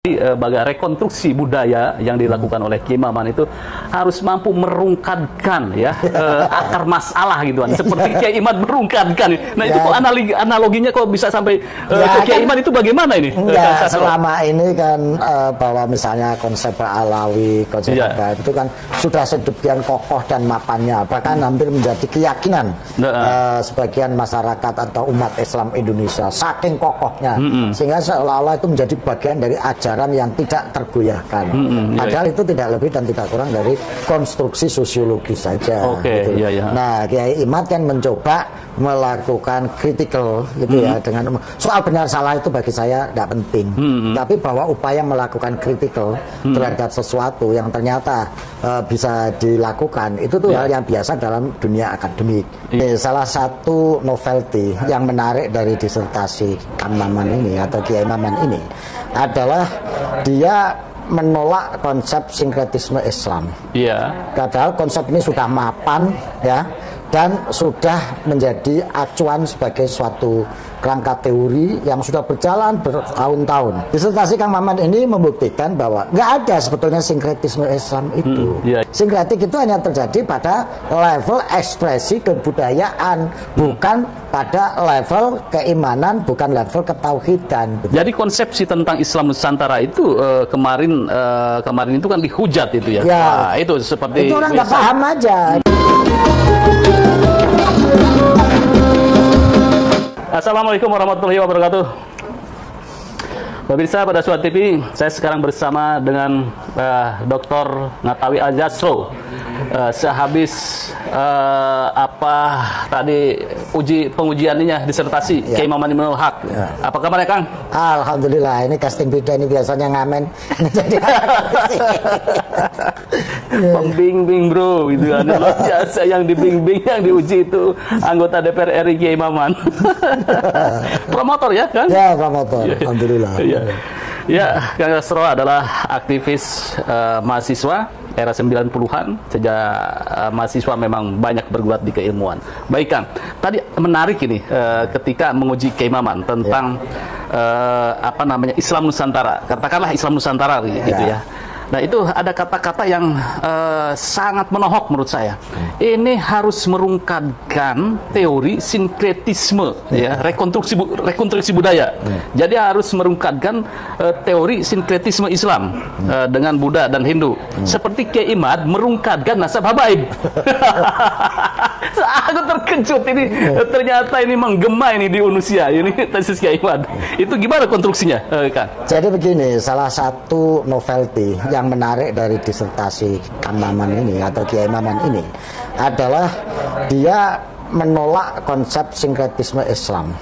Bagai rekonstruksi budaya yang dilakukan oleh Kiai Maman itu harus mampu merungkadkan ya akar masalah gitu kan, seperti Kiai Imad merungkadkan. Nah itu kok analoginya kok bisa sampai ke Kiai Imad itu bagaimana ini? Enggak, selama ini kan bahwa misalnya konsep Alawi, konsep itu kan sudah sedemikian kokoh dan mapannya, bahkan hampir menjadi keyakinan sebagian masyarakat atau umat Islam Indonesia, saking kokohnya sehingga seolah-olah itu menjadi bagian dari ajaran yang tidak tergoyahkan. Padahal itu tidak lebih dan tidak kurang dari konstruksi sosiologis saja. Gitu. Nah, Kiai Imad kan mencoba melakukan kritikal gitu ya, dengan soal benar salah itu bagi saya tidak penting. Tapi bahwa upaya melakukan kritikal terhadap sesuatu yang ternyata bisa dilakukan itu tuh hal yang biasa dalam dunia akademik. Salah satu novelty yang menarik dari disertasi Kang Maman ini atau Kiai Maman ini adalah dia menolak konsep sinkretisme Islam. Padahal konsep ini sudah mapan ya, dan sudah menjadi acuan sebagai suatu kerangka teori yang sudah berjalan bertahun-tahun. Disertasi Kang Maman ini membuktikan bahwa nggak ada sebetulnya sinkretisme Islam itu. Sinkretik itu hanya terjadi pada level ekspresi kebudayaan, bukan pada level keimanan, bukan level ketauhidan. Jadi konsepsi tentang Islam Nusantara itu kemarin itu kan dihujat itu ya. Nah, itu seperti itu orang nggak paham aja. Assalamualaikum warahmatullahi wabarakatuh. Pemirsa pada Suat TV, saya sekarang bersama dengan Dr. Ngatawi Al-Jasro. Sehabis pengujiannya disertasi Kiai Maman Ibnul Haq. Apa kabarnya Kang? Alhamdulillah, ini casting beda ini biasanya ngamen. Pembimbing bro, itu kan biasa yang dibimbing, yang diuji itu anggota DPR RI Kiai Maman. Promotor ya kan? Ya, promotor. Alhamdulillah. Ya, Kang Jasro adalah aktivis mahasiswa era 90-an. Sejak mahasiswa memang banyak bergulat di keilmuan. Baik Kang, tadi menarik ini ketika menguji Kiai Maman tentang Islam Nusantara. Katakanlah Islam Nusantara gitu ya. Nah itu ada kata-kata yang sangat menohok menurut saya. Ini harus merungkadkan teori sinkretisme, ya, rekonstruksi budaya. Jadi harus merungkadkan teori sinkretisme Islam dengan Buddha dan Hindu. Seperti Kiai Imad merungkadkan nasab habaib. Aku terkejut ini, ternyata ini menggema ini di Unusia, ini tesis Kiai Imad. Itu gimana konstruksinya, Kang? Jadi begini, salah satu novelty yang menarik dari disertasi Kang Maman ini atau Kiai Maman ini adalah dia menolak konsep sinkretisme Islam.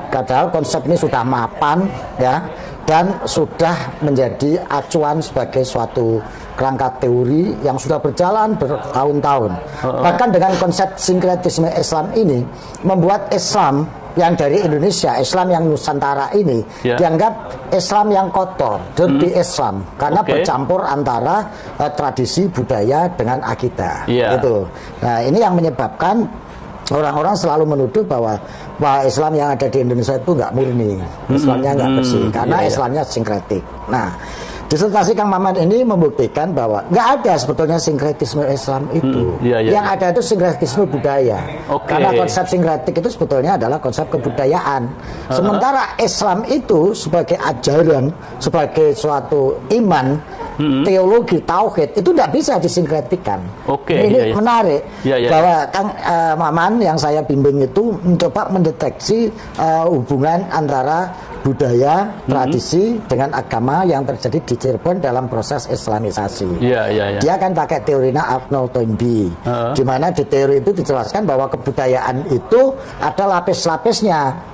Padahal konsep ini sudah mapan ya, dan sudah menjadi acuan sebagai suatu kerangka teori yang sudah berjalan bertahun-tahun. Bahkan dengan konsep sinkretisme Islam ini membuat Islam yang dari Indonesia, Islam yang Nusantara ini dianggap Islam yang kotor, dirty Islam, karena bercampur antara tradisi budaya dengan akidah. Gitu. Nah ini yang menyebabkan orang-orang selalu menuduh bahwa Islam yang ada di Indonesia itu nggak murni, Islamnya nggak bersih, karena Islamnya sinkretik. Nah, disertasi Kang Maman ini membuktikan bahwa nggak ada sebetulnya sinkretisme Islam itu. Yang ada itu sinkretisme budaya. Karena konsep sinkretik itu sebetulnya adalah konsep kebudayaan. Sementara Islam itu sebagai ajaran, sebagai suatu iman, teologi, tauhid, itu tidak bisa disinkretikkan. Ini menarik bahwa Kang Maman yang saya bimbing itu mencoba mendeteksi hubungan antara budaya, tradisi dengan agama yang terjadi di Cirebon dalam proses Islamisasi. Dia kan pakai teorinya Arnold Toynbee, di mana di teori itu dijelaskan bahwa kebudayaan itu ada lapis-lapisnya.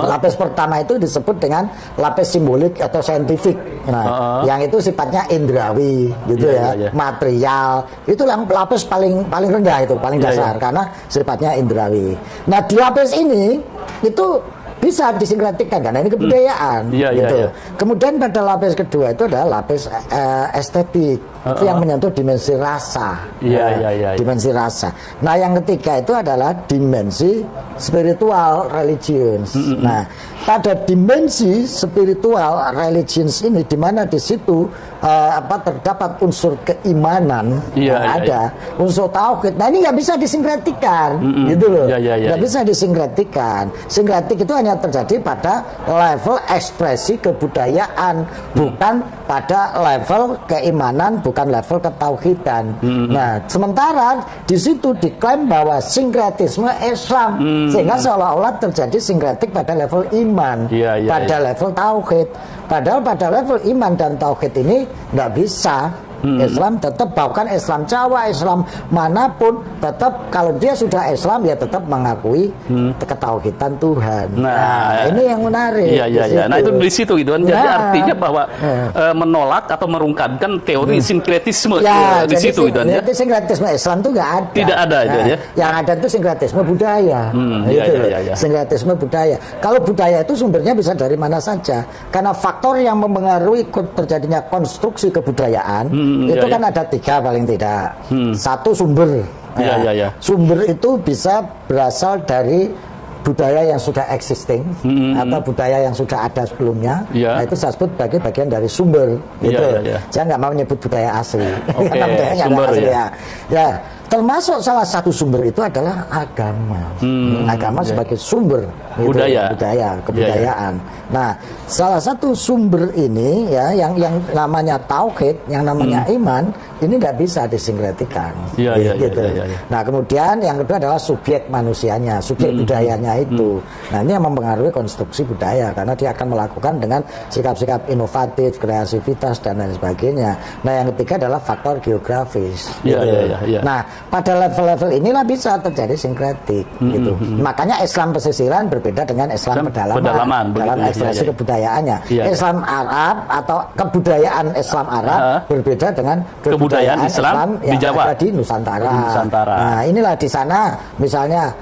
Lapis pertama itu disebut dengan lapis simbolik atau saintifik. Nah, yang itu sifatnya indrawi, gitu material. Itu yang lapis paling rendah itu, paling dasar karena sifatnya indrawi. Nah, di lapis ini itu bisa disinkretikkan karena ini kebudayaan. Gitu. Kemudian pada lapis kedua itu adalah lapis estetik. Itu yang menyentuh dimensi rasa. Dimensi rasa. Nah, yang ketiga itu adalah dimensi spiritual religions. Nah, pada dimensi spiritual religions ini, di mana di situ terdapat unsur keimanan ada, unsur tauhid. Nah, ini nggak bisa disinkretikkan, gitu loh. Nggak bisa disinkretikkan. Sinkretik itu hanya terjadi pada level ekspresi kebudayaan, bukan pada level keimanan, bukan level ketauhidan. Nah, sementara di situ diklaim bahwa sinkretisme Islam, sehingga seolah-olah terjadi sinkretik pada level iman, pada level tauhid. Padahal pada level iman dan tauhid ini nggak bisa. Islam tetap, bahkan Islam Jawa, Islam manapun, tetap kalau dia sudah Islam ya tetap mengakui ketauhidan Tuhan. Nah, ini yang menarik. Nah, itu di situ gitu kan. Jadi artinya bahwa menolak atau merungkadkan teori sinkretisme di situ gitu kan. Jadi sinkretisme Islam itu nggak ada. Tidak ada itu ya. Yang ada itu sinkretisme budaya. Sinkretisme budaya. Kalau budaya itu sumbernya bisa dari mana saja. Karena faktor yang mempengaruhi terjadinya konstruksi kebudayaan itu kan ada 3 paling tidak. Satu sumber. Sumber itu bisa berasal dari budaya yang sudah existing atau budaya yang sudah ada sebelumnya. Nah, itu saya sebut sebagai bagian dari sumber. Saya nggak mau menyebut budaya asli. Sumber asli, ya. Termasuk salah satu sumber itu adalah agama. Agama sebagai sumber budaya, kebudayaan. Nah, salah satu sumber ini ya yang namanya tauhid, yang namanya iman, ini nggak bisa disinkretikkan. Nah, kemudian yang kedua adalah subjek manusianya, subjek budayanya itu. Nah, ini yang mempengaruhi konstruksi budaya karena dia akan melakukan dengan sikap-sikap inovatif, kreativitas dan lain sebagainya. Nah, yang ketiga adalah faktor geografis. Nah, pada level-level inilah bisa terjadi sinkretik gitu. Makanya Islam pesisiran berbeda dengan Islam pedalaman dalam ekspresi kebudayaannya. Islam Arab atau kebudayaan Islam Arab berbeda dengan kebudayaan Islam yang di Jawa, ada di Nusantara. Nah, inilah di sana misalnya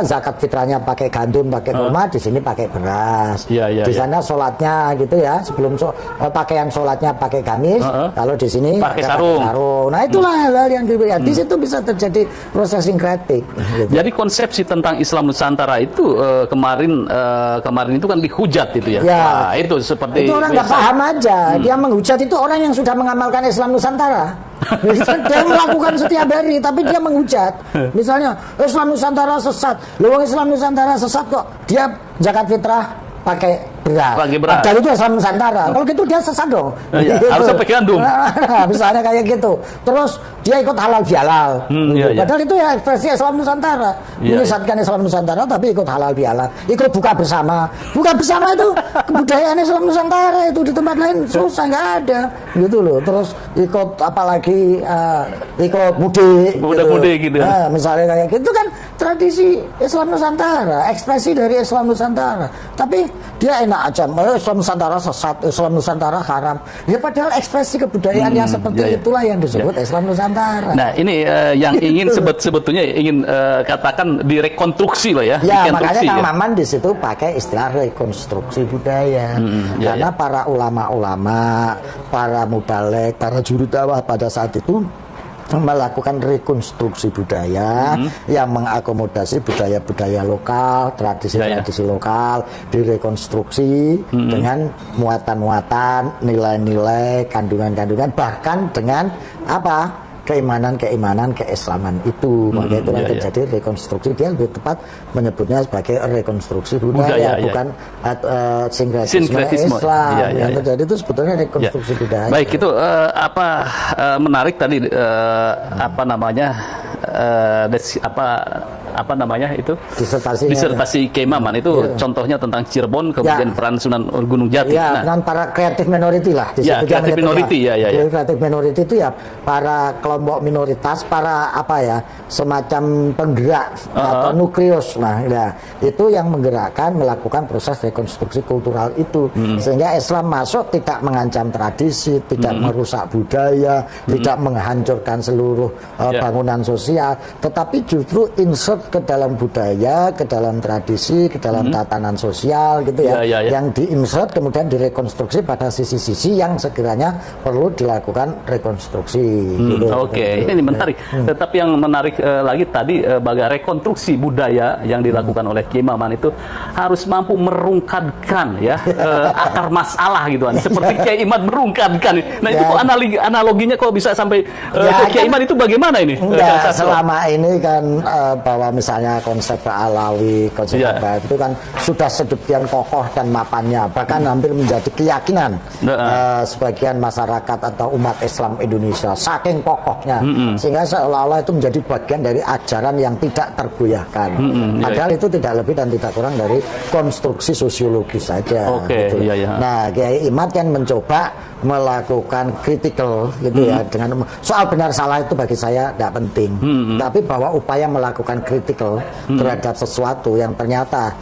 zakat fitrahnya pakai gandum, pakai kurma, di sini pakai beras. Di sana sholatnya gitu ya, sebelum pakaian sholatnya pakai gamis, kalau di sini pakai sarung. Nah, itulah hal-hal yang di situ bisa terjadi proses sinkretik. Gitu. Jadi konsepsi tentang Islam Nusantara itu kemarin itu kan dihujat itu ya. Nah, itu seperti itu orang nggak paham aja. Dia menghujat itu orang yang sudah mengamalkan Islam Nusantara. Dia melakukan setiap hari, tapi dia menghujat. Misalnya Islam Nusantara sesat. Loh, Islam Nusantara sesat kok. Dia zakat fitrah pakai beras. Padahal itu Islam Nusantara. Kalau gitu dia sesat dong. Gitu. Harusnya pakai gandum. Misalnya kayak gitu. Terus dia ikut halal bihalal. Padahal itu ya ekspresi Islam Nusantara. Menyesatkan Islam Nusantara tapi ikut halal bihalal. Ikut buka bersama. Buka bersama itu kebudayaan Islam Nusantara, itu di tempat lain susah, nggak ada. Gitu loh. Terus ikut apalagi ikut mudik. Mudik gitu. Nah, misalnya kayak gitu kan tradisi Islam Nusantara, ekspresi dari Islam Nusantara. Tapi dia enak aja, Islam Nusantara sesat, Islam Nusantara haram. Ya padahal ekspresi kebudayaan yang seperti itulah yang disebut Islam Nusantara. Nah, ini yang ingin sebetulnya ingin katakan direkonstruksi loh ya. Ya, makanya Kang Maman di situ pakai istilah rekonstruksi budaya. Karena para ulama-ulama, para mubalek, para juru dakwah pada saat itu melakukan rekonstruksi budaya yang mengakomodasi budaya-budaya lokal, tradisi-tradisi lokal, direkonstruksi dengan muatan-muatan, nilai-nilai, kandungan-kandungan, bahkan dengan keimanan keislaman itu. Makanya itu yang terjadi rekonstruksi. Dia lebih tepat menyebutnya sebagai rekonstruksi budaya, bukan sinkretisme Islam. Yang terjadi itu sebetulnya rekonstruksi budaya. Baik, itu menarik tadi itu disertasi Kiai Maman itu contohnya tentang Cirebon, kemudian peran Sunan Gunung Jati. Dan para kreatif minority lah. Kreatif minority kreatif minority itu ya para kelompok minoritas, para semacam penggerak atau nukleus. Nah, itu yang menggerakkan, melakukan proses rekonstruksi kultural itu, sehingga Islam masuk tidak mengancam tradisi, tidak merusak budaya, tidak menghancurkan seluruh bangunan sosial, tetapi justru insert insert ke dalam budaya, ke dalam tradisi, ke dalam tatanan sosial gitu ya, yang diinsert kemudian direkonstruksi pada sisi-sisi yang sekiranya perlu dilakukan rekonstruksi. Gitu. Oke, ini menarik. Tetapi yang menarik lagi tadi bagai rekonstruksi budaya yang dilakukan oleh Kiai Maman itu harus mampu merungkadkan ya akar masalah gitu kan. Seperti Kiai Imad merungkadkan. Nah itu kok analoginya kok bisa sampai Kiai Imad itu bagaimana ini? Enggak, selama ini kan bahwa misalnya konsep Alawi, konsep apa itu kan sudah sedemikian kokoh dan mapannya, bahkan hampir menjadi keyakinan sebagian masyarakat atau umat Islam Indonesia, saking kokohnya, sehingga seolah-olah itu menjadi bagian dari ajaran yang tidak tergoyahkan. Padahal itu tidak lebih dan tidak kurang dari konstruksi sosiologis saja. Gitu. Nah, Kiai Imad kan mencoba melakukan critical gitu ya, dengan soal benar salah itu bagi saya tidak penting, tapi bahwa upaya melakukan critical terhadap sesuatu yang ternyata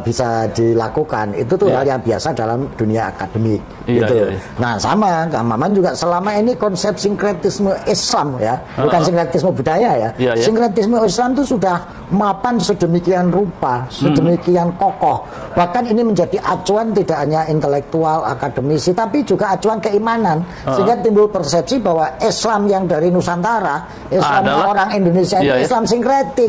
bisa dilakukan itu tuh hal yang biasa dalam dunia akademik gitu. Nah sama Kang Maman juga selama ini konsep sinkretisme Islam ya, bukan sinkretisme budaya ya, sinkretisme Islam itu sudah mapan sedemikian rupa, sedemikian kokoh, bahkan ini menjadi acuan tidak hanya intelektual akademisi tapi juga acuan keimanan, sehingga timbul persepsi bahwa Islam yang dari Nusantara, Islam orang Indonesia ini Islam sinkretik,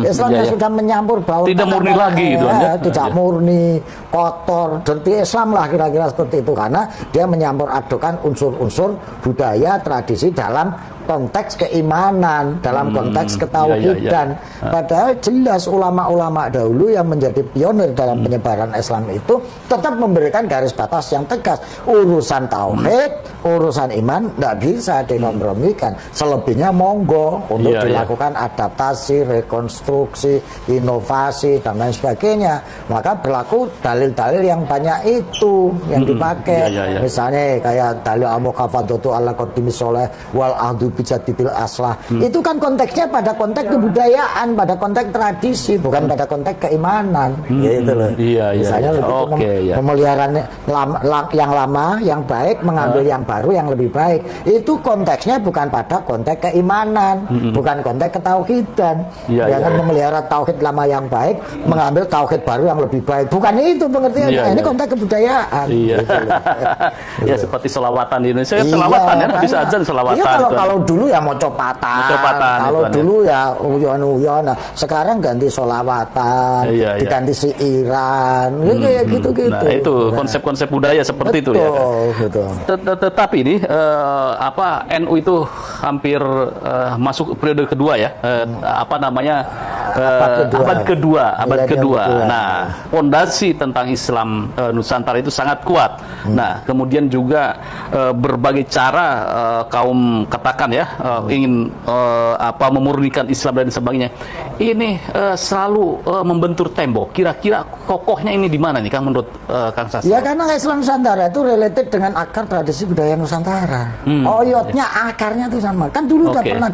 Islam yang sudah menyampur bau, tidak murni lagi gitu, tidak murni, kotor, dirty Islam lah kira-kira seperti itu, karena dia menyampur adukan unsur-unsur budaya tradisi dalam konteks keimanan, dalam konteks ketauhidan. Padahal jelas ulama-ulama dahulu yang menjadi pionir dalam penyebaran Islam itu tetap memberikan garis batas yang tegas. Urusan tauhid, urusan iman tidak bisa dikompromikan. Selebihnya monggo untuk dilakukan adaptasi, rekonstruksi, inovasi dan lain sebagainya. Maka berlaku dalil-dalil yang banyak itu yang dipakai. Misalnya kayak dalil al-mukhafadatu ala qadimi sholeh wal ahdu bijadidil aslah. Itu kan konteksnya pada konteks kebudayaan, pada konteks tradisi, bukan pada konteks keimanan. Gitu loh. Misalnya memelihara yang lama, yang baik, mengambil yang baru, yang lebih baik. Itu konteksnya bukan pada konteks keimanan, bukan konteks ketauhidan. Jangan memelihara tauhid lama yang baik, mengambil tauhid baru yang lebih baik. Bukan itu pengertiannya. Ini konteks kebudayaan. Gitu loh. Ya seperti selawatan di Indonesia, selawatan ya, bisa azan selawatan. Kalau dulu ya mau copatan, kalau dulu ya uyon-uyon. Nah, sekarang ganti solawatan, diganti siiran, kayak gitu-gitu. Nah, itu konsep-konsep budaya seperti itu ya. Tetapi ini NU itu hampir masuk periode kedua ya, abad kedua. Nah, fondasi tentang Islam Nusantara itu sangat kuat. Nah, kemudian juga berbagai cara kaum katakan ya ingin memurnikan Islam dan sebagainya. Ini selalu membentur tembok. Kira-kira kokohnya ini di mana nih Kang menurut Kang Sastro? Ya karena Islam Nusantara itu related dengan akar tradisi budaya Nusantara. Oyotnya akarnya itu sama. Kan dulu udah pernah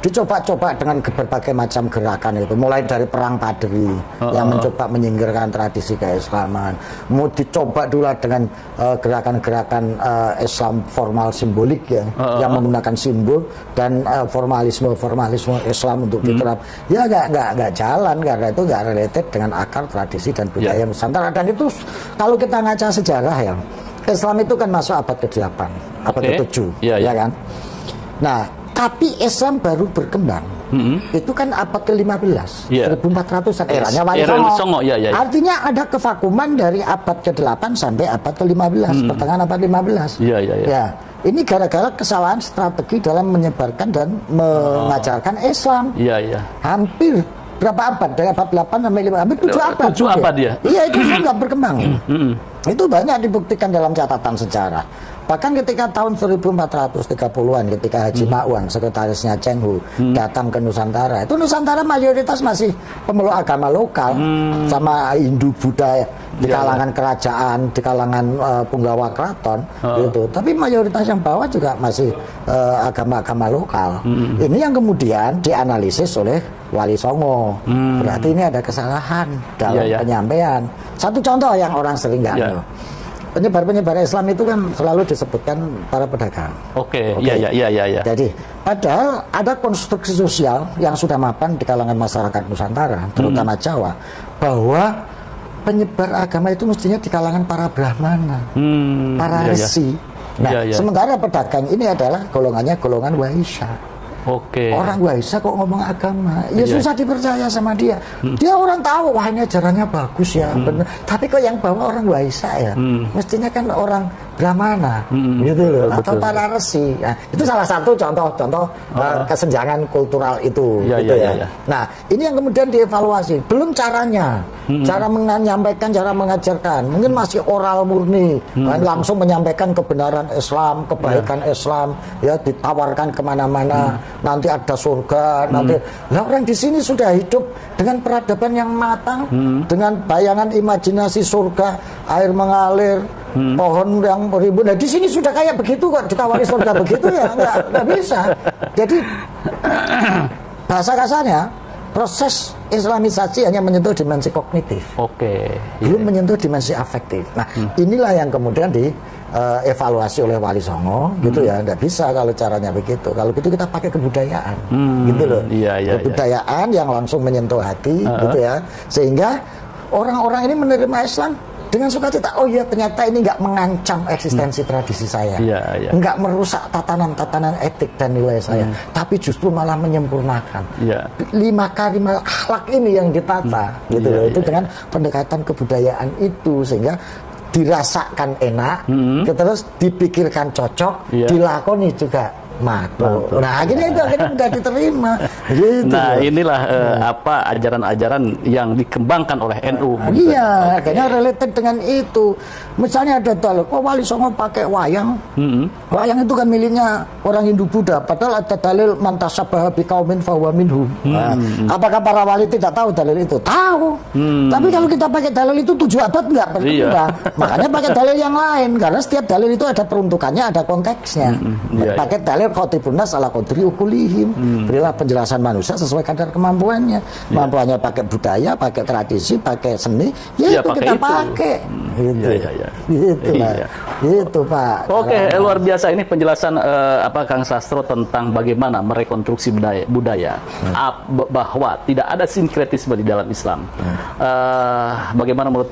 dicoba-coba dengan berbagai macam gerakan itu. Mulai dari perang Padri yang mencoba menyingkirkan tradisi keislaman. Mau dicoba dulu dengan gerakan-gerakan Islam formal simbolik ya, yang menggunakan simbol dan formalisme Islam untuk diterap. Ya nggak jalan karena itu nggak related dengan akar tradisi dan budaya Nusantara. Dan itu kalau kita ngaca sejarah ya, Islam itu kan masuk abad ke-8, abad ke-7, ya kan. Nah, tapi Islam baru berkembang. Itu kan abad ke-15, 1400-an eranya Wali Songo. Artinya ada kevakuman dari abad ke-8 sampai abad ke-15, pertengahan abad 15. Ya. Ini gara-gara kesalahan strategi dalam menyebarkan dan mengajarkan Islam. Hampir berapa abad? Dari abad 8 sampai 15, hampir 7 abad. 7 abad ya? Iya, itu nggak berkembang. Itu banyak dibuktikan dalam catatan sejarah. Bahkan ketika tahun 1430-an ketika Haji Ma'wan, sekretarisnya Cheng Hu, datang ke Nusantara, itu Nusantara mayoritas masih pemeluk agama lokal sama Hindu Buddha di kalangan kerajaan, di kalangan punggawa keraton gitu. Tapi mayoritas yang bawah juga masih agama-agama lokal. Ini yang kemudian dianalisis oleh Wali Songo. Berarti ini ada kesalahan dalam penyampaian. Satu contoh yang orang sering nggak tahu. penyebar Islam itu kan selalu disebutkan para pedagang. Oke, iya. Jadi, padahal ada konstruksi sosial yang sudah mapan di kalangan masyarakat Nusantara, terutama Jawa, bahwa penyebar agama itu mestinya di kalangan para brahmana, para resi. Nah, sementara pedagang ini adalah golongannya golongan Waisya. Oke. Orang Waisya kok ngomong agama, ya susah dipercaya sama dia. Dia orang tahu, wah ini ajarannya bagus ya, benar. Tapi kok yang bawa orang Waisya ya, mestinya kan orang Brahmana, gitu loh, atau para resi. Nah, itu salah satu contoh kesenjangan kultural itu, gitu ya. Nah, ini yang kemudian dievaluasi. Belum caranya, cara menyampaikan, cara mengajarkan, mungkin masih oral murni, langsung menyampaikan kebenaran Islam, kebaikan Islam, ya ditawarkan kemana-mana. Nanti ada surga, nanti. Nah, orang di sini sudah hidup dengan peradaban yang matang, dengan bayangan imajinasi surga, air mengalir, pohon yang berimbun. Nah, di sini sudah kayak begitu kok, ditawari surga begitu ya, nggak bisa. Jadi bahasa kasarnya, proses Islamisasi hanya menyentuh dimensi kognitif. Oke. Belum menyentuh dimensi afektif. Nah, inilah yang kemudian evaluasi oleh Wali Songo, gitu ya. Nggak bisa kalau caranya begitu. Kalau gitu kita pakai kebudayaan, gitu loh. Kebudayaan yang langsung menyentuh hati, gitu ya. Sehingga orang-orang ini menerima Islam dengan sukacita. Oh iya, ternyata ini nggak mengancam eksistensi tradisi saya, nggak merusak tatanan-tatanan etik dan nilai saya, tapi justru malah menyempurnakan. 5 karimah akhlak ini yang ditata, gitu loh. Itu dengan pendekatan kebudayaan itu, sehingga dirasakan enak, terus dipikirkan cocok, dilakoni juga mantul. Nah, akhirnya udah diterima. Gitu. Nah, inilah apa ajaran-ajaran yang dikembangkan oleh NU. Iya, akhirnya related dengan itu. Misalnya ada dalil, kok Wali Songo pakai wayang? Wayang itu kan miliknya orang Hindu Buddha. Padahal ada dalil mantasyabaha biqaumin fahuwa minhum. Apakah para wali tidak tahu dalil itu? Tahu. Tapi kalau kita pakai dalil itu 7 abad enggak berubah. Makanya pakai dalil yang lain, karena setiap dalil itu ada peruntukannya, ada konteksnya. Pakai dalil khotibunas ala qadri ukulihim. Berilah penjelasan manusia sesuai kadar kemampuannya. Kemampuannya pakai budaya, pakai tradisi, pakai seni, ya itu kita pakai. Gitu. Gitu, Pak. Oke, luar biasa ini penjelasan Kang Sastro tentang bagaimana merekonstruksi budaya bahwa tidak ada sinkretisme di dalam Islam. Bagaimana menurut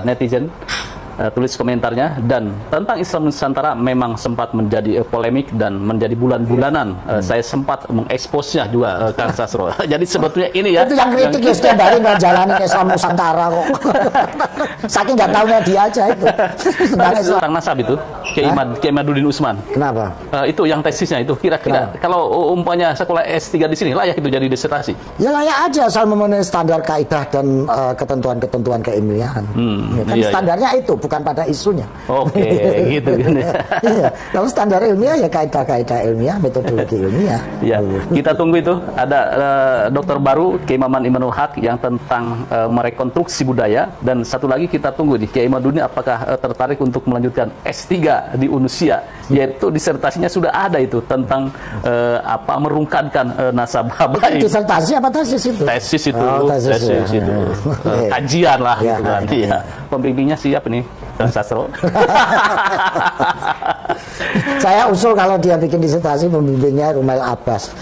netizen? Tulis komentarnya. Dan tentang Islam Nusantara memang sempat menjadi polemik dan menjadi bulan-bulanan. Saya sempat mengeksposnya juga, Kang Sastro. Jadi sebetulnya ini ya, itu yang kritik ya setiap hari nggak jalanin Islam Nusantara kok. Saking nggak tahunya dia aja itu tentang nasab itu Kiai Imaduddin Usman. Kenapa? Itu yang tesisnya itu kira-kira kalau umpamanya sekolah S3 di sini layak itu jadi disertasi? Ya layak aja asal memenuhi standar kaidah dan ketentuan-ketentuan keilmiahan. Standarnya itu bukan pada isunya. Oke, gitu kan ya. Iya, kalau standar ilmiah ya kaidah-kaidah ilmiah, metodologi ilmiah. Ya, kita tunggu itu. Ada dokter baru Kiai Maman Imanul Haq yang tentang merekonstruksi budaya, dan satu lagi kita tunggu di Kiai Imaduddin apakah tertarik untuk melanjutkan S3 di Unusia, yaitu disertasinya sudah ada itu tentang merungkadkan nasabah baik. Disertasi apa tesis itu? Tesis itu. Tesis itu. Kajian lah gitu kan. Iya. Pembimbingnya siap nih, Kang Sastro. Saya usul kalau dia bikin disertasi pembimbingnya Rumail Abbas.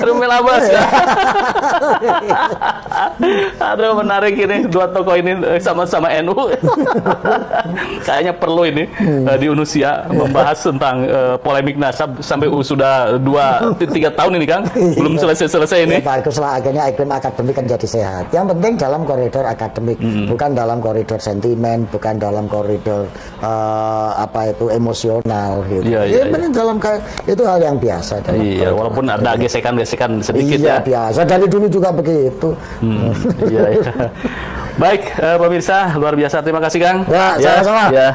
Rumail Abbas ya. Aduh, menarik ini, dua tokoh ini sama-sama NU. Kayaknya perlu ini di Unusia membahas tentang polemik nasab sampai sudah 2-3 tahun ini, Kang. Belum selesai ini. Ya, baguslah, akhirnya iklim akademik kan jadi sehat. Yang penting dalam koridor akademik, bukan dalam koridor sentimen, bukan dalam koridor emosional gitu. Iya. Dalam itu hal yang biasa. Iya, walaupun ada gesekan-gesekan sedikit ya. Iya, biasa. Dari dulu juga begitu. Iya. Baik, pemirsa, luar biasa. Terima kasih, Kang. Ya, sama-sama. Ya.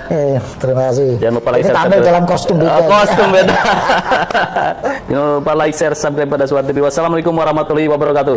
Terima kasih. Jangan lupa like, tampil dalam kostum beda. Kostum beda. Jangan lupa like, share, subscribe pada Suara TV. Wassalamualaikum warahmatullahi wabarakatuh.